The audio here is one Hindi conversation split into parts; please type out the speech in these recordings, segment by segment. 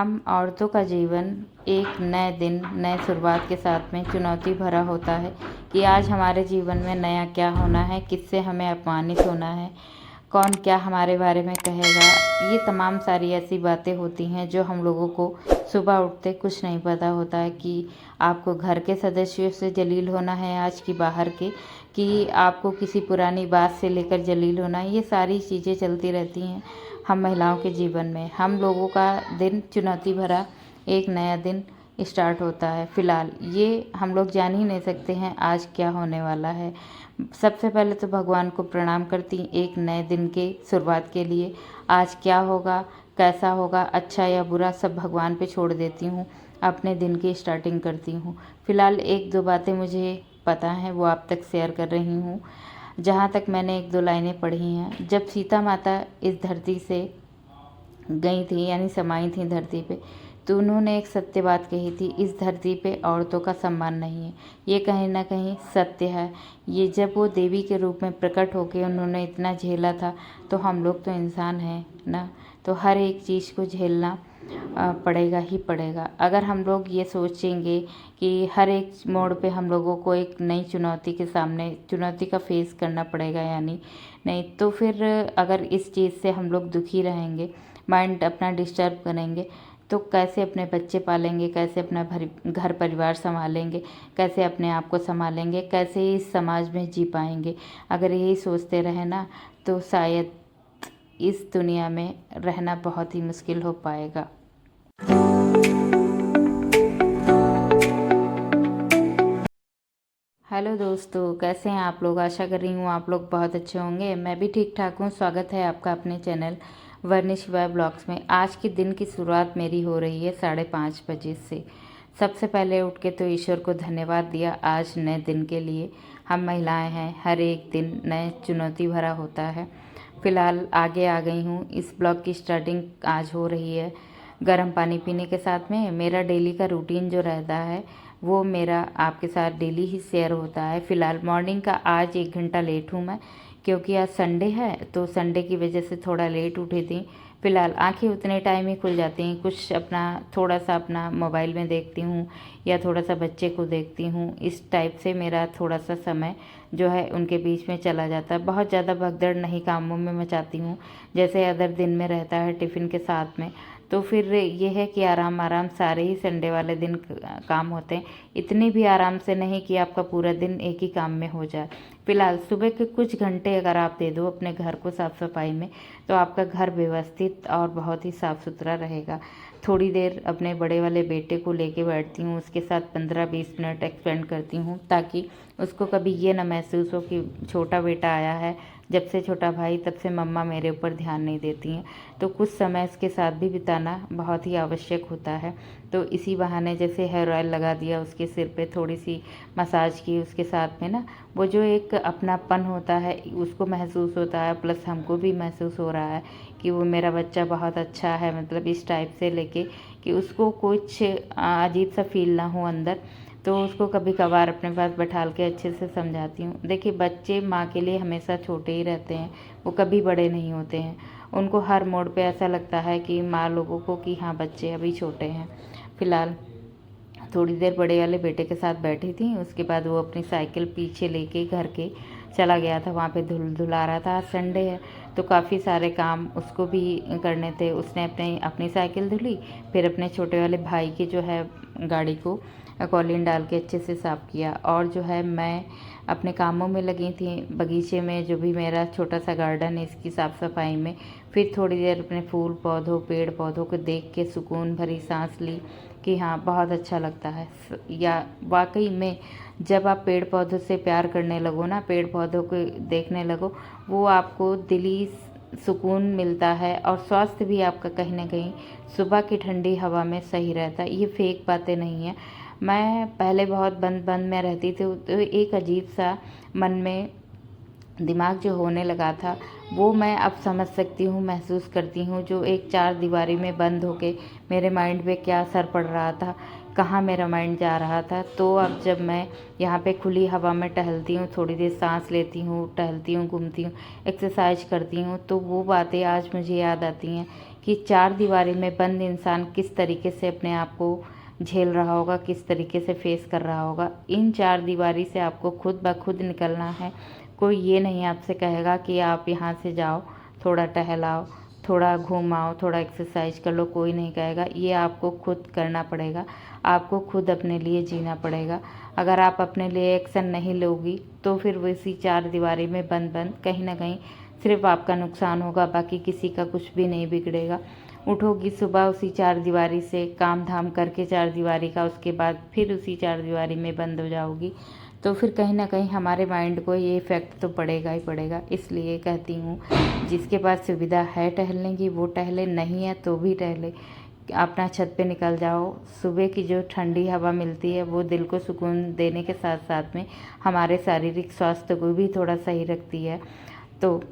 हम औरतों का जीवन एक नए दिन, नए शुरुआत के साथ में चुनौती भरा होता है कि आज हमारे जीवन में नया क्या होना है, किससे हमें अपमानित होना है, कौन क्या हमारे बारे में कहेगा। ये तमाम सारी ऐसी बातें होती हैं जो हम लोगों को सुबह उठते कुछ नहीं पता होता है कि आपको घर के सदस्यों से जलील होना है आज की बाहर के, कि आपको किसी पुरानी बात से लेकर जलील होना है। ये सारी चीज़ें चलती रहती हैं हम महिलाओं के जीवन में। हम लोगों का दिन चुनौती भरा एक नया दिन स्टार्ट होता है। फ़िलहाल ये हम लोग जान ही नहीं सकते हैं आज क्या होने वाला है। सबसे पहले तो भगवान को प्रणाम करती एक नए दिन के शुरुआत के लिए। आज क्या होगा, कैसा होगा, अच्छा या बुरा, सब भगवान पे छोड़ देती हूँ। अपने दिन की स्टार्टिंग करती हूँ। फ़िलहाल एक दो बातें मुझे पता हैं वो आप तक शेयर कर रही हूँ। जहाँ तक मैंने एक दो लाइनें पढ़ी हैं, जब सीता माता इस धरती से गई थी यानी समाई थी धरती पे, तो उन्होंने एक सत्य बात कही थी, इस धरती पे औरतों का सम्मान नहीं है। ये कहीं ना कहीं सत्य है। ये जब वो देवी के रूप में प्रकट होकर उन्होंने इतना झेला था, तो हम लोग तो इंसान हैं ना, तो हर एक चीज़ को झेलना पड़ेगा ही पड़ेगा। अगर हम लोग ये सोचेंगे कि हर एक मोड़ पे हम लोगों को एक नई चुनौती के सामने चुनौती का फेस करना पड़ेगा, यानी नहीं तो फिर अगर इस चीज़ से हम लोग दुखी रहेंगे, माइंड अपना डिस्टर्ब करेंगे, तो कैसे अपने बच्चे पालेंगे, कैसे अपना घर परिवार संभालेंगे, कैसे अपने आप को संभालेंगे, कैसे इस समाज में जी पाएंगे। अगर यही सोचते रहे ना, तो शायद इस दुनिया में रहना बहुत ही मुश्किल हो पाएगा। हेलो दोस्तों, कैसे हैं आप लोग? आशा कर रही हूँ आप लोग बहुत अच्छे होंगे। मैं भी ठीक ठाक हूँ। स्वागत है आपका अपने चैनल वर्निश शिवाय ब्लॉग्स में। आज के दिन की शुरुआत मेरी हो रही है 5:30 बजे से। सबसे पहले उठ के तो ईश्वर को धन्यवाद दिया आज नए दिन के लिए। हम महिलाएं हैं, हर एक दिन नए चुनौती भरा होता है। फ़िलहाल आगे आ गई हूँ। इस ब्लॉग की स्टार्टिंग आज हो रही है गर्म पानी पीने के साथ में। मेरा डेली का रूटीन जो रहता है वो मेरा आपके साथ डेली ही शेयर होता है। फ़िलहाल मॉर्निंग का आज 1 घंटा लेट हूँ मैं, क्योंकि आज संडे है, तो संडे की वजह से थोड़ा लेट उठी थी। फ़िलहाल आंखें उतने टाइम ही खुल जाती हैं, कुछ अपना थोड़ा सा अपना मोबाइल में देखती हूँ या थोड़ा सा बच्चे को देखती हूँ। इस टाइप से मेरा थोड़ा सा समय जो है उनके बीच में चला जाता है। बहुत ज़्यादा भगदड़ नहीं कामों में मचाती हूँ जैसे अदर दिन में रहता है टिफ़िन के साथ में। तो फिर ये है कि आराम आराम सारे ही संडे वाले दिन काम होते हैं। इतने भी आराम से नहीं कि आपका पूरा दिन एक ही काम में हो जाए। फ़िलहाल सुबह के कुछ घंटे अगर आप दे दो अपने घर को साफ़ सफाई में, तो आपका घर व्यवस्थित और बहुत ही साफ़ सुथरा रहेगा। थोड़ी देर अपने बड़े वाले बेटे को लेके बैठती हूँ, उसके साथ 15-20 मिनट एक्सपेंड करती हूँ, ताकि उसको कभी ये ना महसूस हो कि छोटा बेटा आया है, जब से छोटा भाई तब से मम्मा मेरे ऊपर ध्यान नहीं देती हैं। तो कुछ समय इसके साथ भी बिताना बहुत ही आवश्यक होता है। तो इसी बहाने जैसे हेयर ऑयल लगा दिया उसके सिर पे, थोड़ी सी मसाज की उसके साथ में ना, वो जो एक अपनापन होता है उसको महसूस होता है, प्लस हमको भी महसूस हो रहा है कि वो मेरा बच्चा बहुत अच्छा है। मतलब इस टाइप से लेके कि उसको कुछ अजीब सा फील ना हो अंदर, तो उसको कभी कभार अपने पास बैठाल के अच्छे से समझाती हूँ। देखिए, बच्चे माँ के लिए हमेशा छोटे ही रहते हैं, वो कभी बड़े नहीं होते हैं। उनको हर मोड़ पे ऐसा लगता है कि माँ लोगों को कि हाँ बच्चे अभी छोटे हैं। फ़िलहाल थोड़ी देर बड़े वाले बेटे के साथ बैठी थी, उसके बाद वो अपनी साइकिल पीछे लेके घर के चला गया था। वहाँ पे धुला रहा था, आज संडे है तो काफ़ी सारे काम उसको भी करने थे। उसने अपनी साइकिल धुली, फिर अपने छोटे वाले भाई की जो है गाड़ी को कॉलिन डाल के अच्छे से साफ़ किया। और जो है मैं अपने कामों में लगी थी, बगीचे में जो भी मेरा छोटा सा गार्डन है इसकी साफ़ सफाई में। फिर थोड़ी देर अपने फूल पौधों पेड़ पौधों को देख के सुकून भरी सांस ली कि हाँ बहुत अच्छा लगता है। या वाकई में जब आप पेड़ पौधों से प्यार करने लगो ना, पेड़ पौधों को देखने लगो, वो आपको दिली सुकून मिलता है और स्वास्थ्य भी आपका कहीं ना कहीं सुबह की ठंडी हवा में सही रहता है। ये फेक बातें नहीं है। मैं पहले बहुत बंद बंद में रहती थी, तो एक अजीब सा मन में दिमाग जो होने लगा था वो मैं अब समझ सकती हूँ, महसूस करती हूँ। जो एक 4 दीवारी में बंद होके मेरे माइंड पे क्या असर पड़ रहा था, कहाँ मेरा माइंड जा रहा था। तो अब जब मैं यहाँ पे खुली हवा में टहलती हूँ, थोड़ी देर सांस लेती हूँ, टहलती हूँ, घूमती हूँ, एक्सरसाइज करती हूँ, तो वो बातें आज मुझे याद आती हैं कि चार दीवारी में बंद इंसान किस तरीके से अपने आप को झेल रहा होगा, किस तरीके से फेस कर रहा होगा। इन चार दीवारी से आपको खुद ब खुद निकलना है। कोई ये नहीं आपसे कहेगा कि आप यहाँ से जाओ, थोड़ा टहलाओ, थोड़ा घूमाओ, थोड़ा एक्सरसाइज कर लो, कोई नहीं कहेगा। ये आपको खुद करना पड़ेगा, आपको खुद अपने लिए जीना पड़ेगा। अगर आप अपने लिए एक्शन नहीं लोगी तो फिर वैसी चार दीवारी में बंद बंद कहीं ना कहीं सिर्फ आपका नुकसान होगा, बाकी किसी का कुछ भी नहीं बिगड़ेगा। उठोगी सुबह उसी चार दीवारी से, काम धाम करके चार दीवारी का, उसके बाद फिर उसी चार दीवारी में बंद हो जाओगी, तो फिर कहीं ना कहीं हमारे माइंड को ये इफ़ेक्ट तो पड़ेगा ही पड़ेगा। इसलिए कहती हूँ जिसके पास सुविधा है टहलने की वो टहले, नहीं है तो भी टहले। अपना छत पे निकल जाओ। सुबह की जो ठंडी हवा मिलती है वो दिल को सुकून देने के साथ साथ में हमारे शारीरिक स्वास्थ्य को भी थोड़ा सही रखती है। तो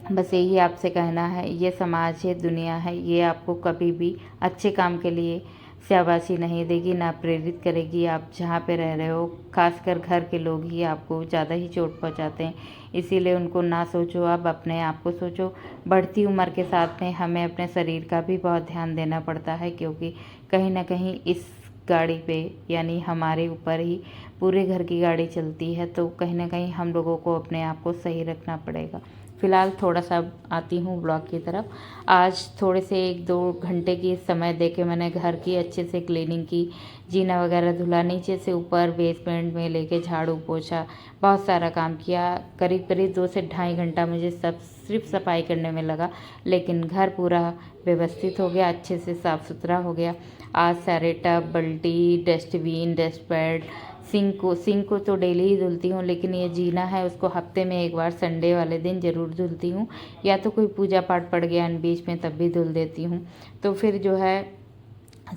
बस यही आपसे कहना है, ये समाज है, दुनिया है, ये आपको कभी भी अच्छे काम के लिए शाबाशी नहीं देगी, ना प्रेरित करेगी। आप जहाँ पे रह रहे हो, खासकर घर के लोग ही आपको ज़्यादा ही चोट पहुँचाते हैं, इसीलिए उनको ना सोचो, आप अपने आप को सोचो। बढ़ती उम्र के साथ में हमें अपने शरीर का भी बहुत ध्यान देना पड़ता है, क्योंकि कहीं ना कहीं इस गाड़ी पे यानी हमारे ऊपर ही पूरे घर की गाड़ी चलती है, तो कहीं ना कहीं हम लोगों को अपने आप को सही रखना पड़ेगा। फ़िलहाल थोड़ा सा आती हूँ ब्लॉग की तरफ। आज थोड़े से 1-2 घंटे की समय दे के मैंने घर की अच्छे से क्लीनिंग की, जीना वगैरह धुला, नीचे से ऊपर बेसमेंट में लेके झाड़ू पोछा, बहुत सारा काम किया। करीब करीब 2 से ढाई घंटा मुझे सिर्फ सफाई करने में लगा, लेकिन घर पूरा व्यवस्थित हो गया, अच्छे से साफ़ सुथरा हो गया। आज सारे टब, बाल्टी, डस्टबिन, डस्टपैड, सिंक को तो डेली ही धुलती हूँ, लेकिन ये जीना है उसको हफ्ते में एक बार संडे वाले दिन ज़रूर धुलती हूँ, या तो कोई पूजा पाठ पड़ गया इन बीच में तब भी धुल देती हूँ। तो फिर जो है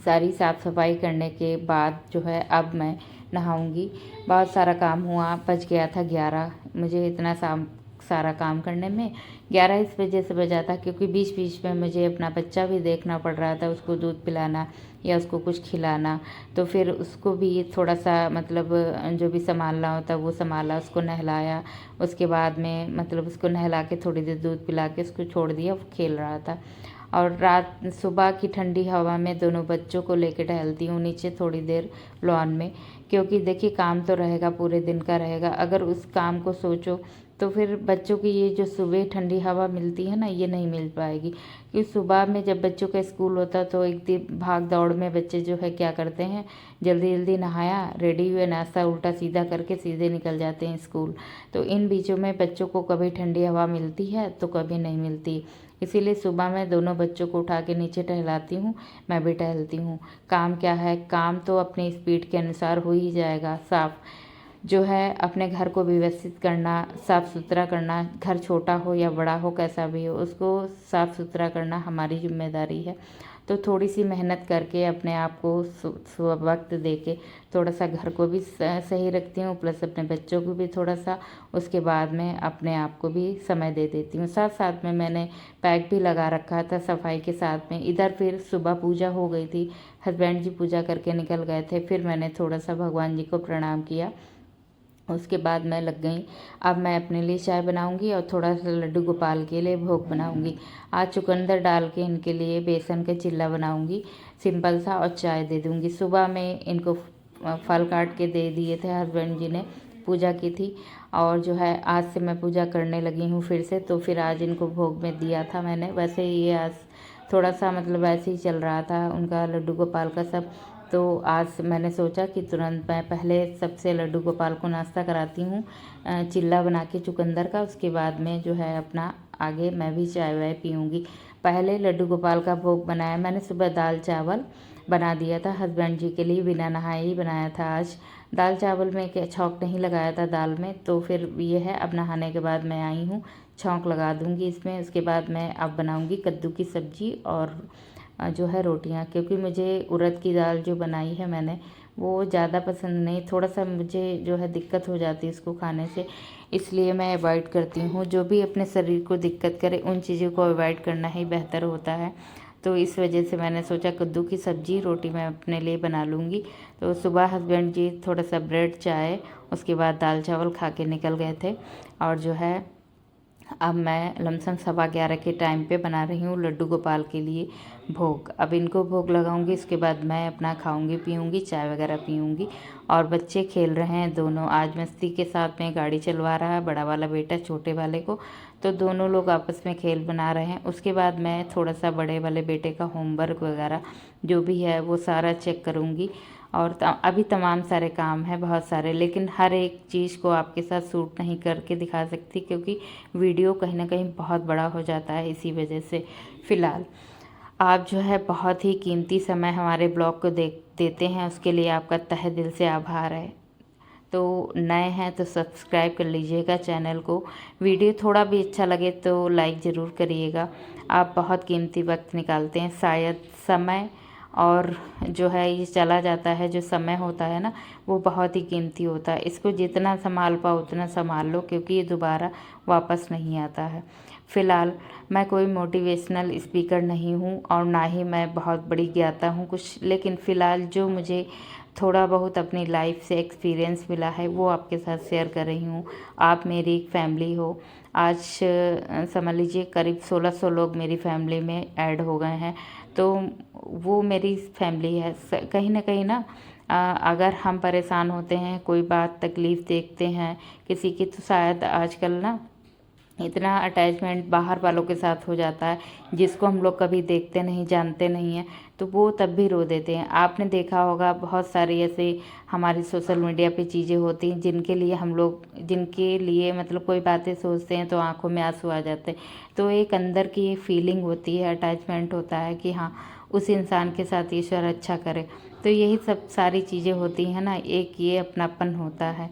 सारी साफ़ सफाई करने के बाद जो है अब मैं नहाऊंगी। बहुत सारा काम हुआ, बज गया था 11। मुझे इतना सारा काम करने में 11 इस वजह से बजा था क्योंकि बीच बीच में मुझे अपना बच्चा भी देखना पड़ रहा था, उसको दूध पिलाना या उसको कुछ खिलाना, तो फिर उसको भी थोड़ा सा मतलब जो भी संभालना होता वो संभाला, उसको नहलाया, उसके बाद में मतलब उसको नहला के थोड़ी देर दूध पिला के उसको छोड़ दिया, वो खेल रहा था। और रात सुबह की ठंडी हवा में दोनों बच्चों को लेके टहलती हूँ नीचे थोड़ी देर लॉन में, क्योंकि देखिए काम तो रहेगा, पूरे दिन का रहेगा। अगर उस काम को सोचो तो फिर बच्चों की ये जो सुबह ठंडी हवा मिलती है ना, ये नहीं मिल पाएगी। क्योंकि सुबह में जब बच्चों का स्कूल होता तो एक दिन भाग दौड़ में बच्चे जो है क्या करते हैं, जल्दी जल्दी नहाया, रेडी हुए, नाश्ता उल्टा सीधा करके सीधे निकल जाते हैं स्कूल। तो इन बीचों में बच्चों को कभी ठंडी हवा मिलती है तो कभी नहीं मिलती। इसीलिए सुबह मैं दोनों बच्चों को उठा के नीचे टहलाती हूँ, मैं भी टहलती हूँ। काम क्या है, काम तो अपनी स्पीड के अनुसार हो ही जाएगा। साफ जो है अपने घर को व्यवस्थित करना, साफ़ सुथरा करना, घर छोटा हो या बड़ा हो कैसा भी हो, उसको साफ़ सुथरा करना हमारी जिम्मेदारी है। तो थोड़ी सी मेहनत करके अपने आप को वक्त दे के थोड़ा सा घर को भी सही रखती हूँ, प्लस अपने बच्चों को भी थोड़ा सा, उसके बाद में अपने आप को भी समय दे देती हूँ। साथ साथ में मैंने पैक भी लगा रखा था सफाई के साथ में। इधर फिर सुबह पूजा हो गई थी, हस्बैंड जी पूजा करके निकल गए थे, फिर मैंने थोड़ा सा भगवान जी को प्रणाम किया, उसके बाद मैं लग गई। अब मैं अपने लिए चाय बनाऊंगी और थोड़ा सा लड्डू गोपाल के लिए भोग बनाऊंगी। आज चुकंदर डाल के इनके लिए बेसन का चिल्ला बनाऊंगी सिंपल सा, और चाय दे दूंगी। सुबह में इनको फल काट के दे दिए थे, हस्बैंड जी ने पूजा की थी, और जो है आज से मैं पूजा करने लगी हूँ फिर से। तो फिर आज इनको भोग में दिया था मैंने। वैसे ये आज थोड़ा सा मतलब ऐसे ही चल रहा था उनका लड्डू गोपाल का सब, तो आज मैंने सोचा कि तुरंत मैं पहले सबसे लड्डू गोपाल को नाश्ता कराती हूँ चिल्ला बना के चुकंदर का, उसके बाद में जो है अपना आगे मैं भी चाय वाय पीऊँगी। पहले लड्डू गोपाल का भोग बनाया मैंने, सुबह दाल चावल बना दिया था हस्बैंड जी के लिए, बिना नहाए ही बनाया था आज। दाल चावल में क्या छौंक नहीं लगाया था दाल में, तो फिर ये है अब नहाने के बाद मैं आई हूँ, छौंक लगा दूँगी इसमें। उसके बाद मैं अब बनाऊँगी कद्दू की सब्ज़ी और जो है रोटियां, क्योंकि मुझे उड़द की दाल जो बनाई है मैंने वो ज़्यादा पसंद नहीं, थोड़ा सा मुझे जो है दिक्कत हो जाती है इसको खाने से, इसलिए मैं अवॉइड करती हूँ। जो भी अपने शरीर को दिक्कत करे उन चीज़ों को अवॉइड करना ही बेहतर होता है। तो इस वजह से मैंने सोचा कद्दू की सब्ज़ी रोटी मैं अपने लिए बना लूँगी। तो सुबह हस्बैंड जी थोड़ा सा ब्रेड चाय, उसके बाद दाल चावल खा के निकल गए थे, और जो है अब मैं लमसम 11:15 के टाइम पे बना रही हूँ लड्डू गोपाल के लिए भोग। अब इनको भोग लगाऊंगी, इसके बाद मैं अपना खाऊंगी पीऊंगी, चाय वगैरह पीऊंगी। और बच्चे खेल रहे हैं दोनों, आज मस्ती के साथ में गाड़ी चलवा रहा है बड़ा वाला बेटा छोटे वाले को, तो दोनों लोग आपस में खेल बना रहे हैं। उसके बाद मैं थोड़ा सा बड़े वाले बेटे का होमवर्क वगैरह जो भी है वो सारा चेक करूँगी। और अभी तमाम सारे काम हैं बहुत सारे, लेकिन हर एक चीज़ को आपके साथ शूट नहीं करके दिखा सकती, क्योंकि वीडियो कहीं ना कहीं बहुत बड़ा हो जाता है। इसी वजह से फ़िलहाल आप जो है बहुत ही कीमती समय हमारे ब्लॉग को देते हैं, उसके लिए आपका तहे दिल से आभार है। तो नए हैं तो सब्सक्राइब कर लीजिएगा चैनल को। वीडियो थोड़ा भी अच्छा लगे तो लाइक ज़रूर करिएगा। आप बहुत कीमती वक्त निकालते हैं, शायद समय और जो है ये चला जाता है, जो समय होता है ना वो बहुत ही कीमती होता है। इसको जितना संभाल पाओ उतना संभाल लो, क्योंकि ये दोबारा वापस नहीं आता है। फ़िलहाल मैं कोई मोटिवेशनल स्पीकर नहीं हूँ और ना ही मैं बहुत बड़ी ज्ञाता हूँ कुछ, लेकिन फ़िलहाल जो मुझे थोड़ा बहुत अपनी लाइफ से एक्सपीरियंस मिला है वो आपके साथ शेयर कर रही हूँ। आप मेरी एक फैमिली हो। आज समझ लीजिए करीब 1600 लोग मेरी फैमिली में ऐड हो गए हैं, तो वो मेरी फैमिली है। कहीं ना कहीं ना अगर हम परेशान होते हैं, कोई बात तकलीफ़ देखते हैं किसी की, तो शायद आजकल ना इतना अटैचमेंट बाहर वालों के साथ हो जाता है जिसको हम लोग कभी देखते नहीं जानते नहीं हैं, तो वो तब भी रो देते हैं। आपने देखा होगा बहुत सारी ऐसे हमारी सोशल मीडिया पे चीज़ें होती हैं जिनके लिए मतलब कोई बातें सोचते हैं तो आंखों में आंसू आ जाते हैं। तो एक अंदर की एक फीलिंग होती है, अटैचमेंट होता है कि हाँ उस इंसान के साथ ईश्वर अच्छा करे। तो यही सब सारी चीज़ें होती हैं ना, एक ये अपनापन होता है।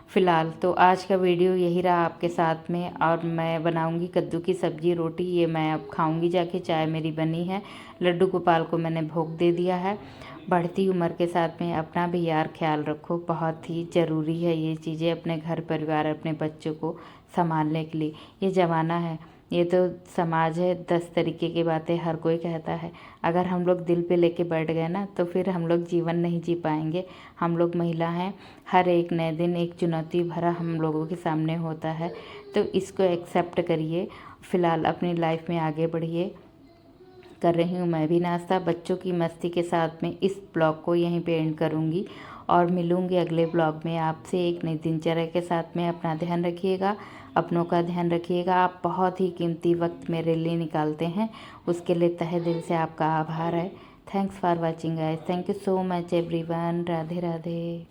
फ़िलहाल तो आज का वीडियो यही रहा आपके साथ में, और मैं बनाऊंगी कद्दू की सब्ज़ी रोटी, ये मैं अब खाऊंगी जाके। चाय मेरी बनी है, लड्डू गोपाल को मैंने भोग दे दिया है। बढ़ती उम्र के साथ में अपना भी यार ख्याल रखो, बहुत ही ज़रूरी है ये चीज़ें अपने घर परिवार अपने बच्चों को संभालने के लिए। ये ज़माना है, ये तो समाज है, 10 तरीके की बातें हर कोई कहता है। अगर हम लोग दिल पे लेके बैठ गए ना तो फिर हम लोग जीवन नहीं जी पाएंगे। हम लोग महिला हैं, हर एक नए दिन एक चुनौती भरा हम लोगों के सामने होता है, तो इसको एक्सेप्ट करिए। फ़िलहाल अपनी लाइफ में आगे बढ़िए। कर रही हूँ मैं भी नाश्ता, बच्चों की मस्ती के साथ में इस ब्लॉग को यहीं पे एंड करूँगी और मिलूँगी अगले ब्लॉग में आपसे एक नई दिनचर्या के साथ में। अपना ध्यान रखिएगा, अपनों का ध्यान रखिएगा। आप बहुत ही कीमती वक्त मेरे लिए निकालते हैं, उसके लिए तहे दिल से आपका आभार है। Thanks for watching guys, thank you so much everyone. Radhe Radhe.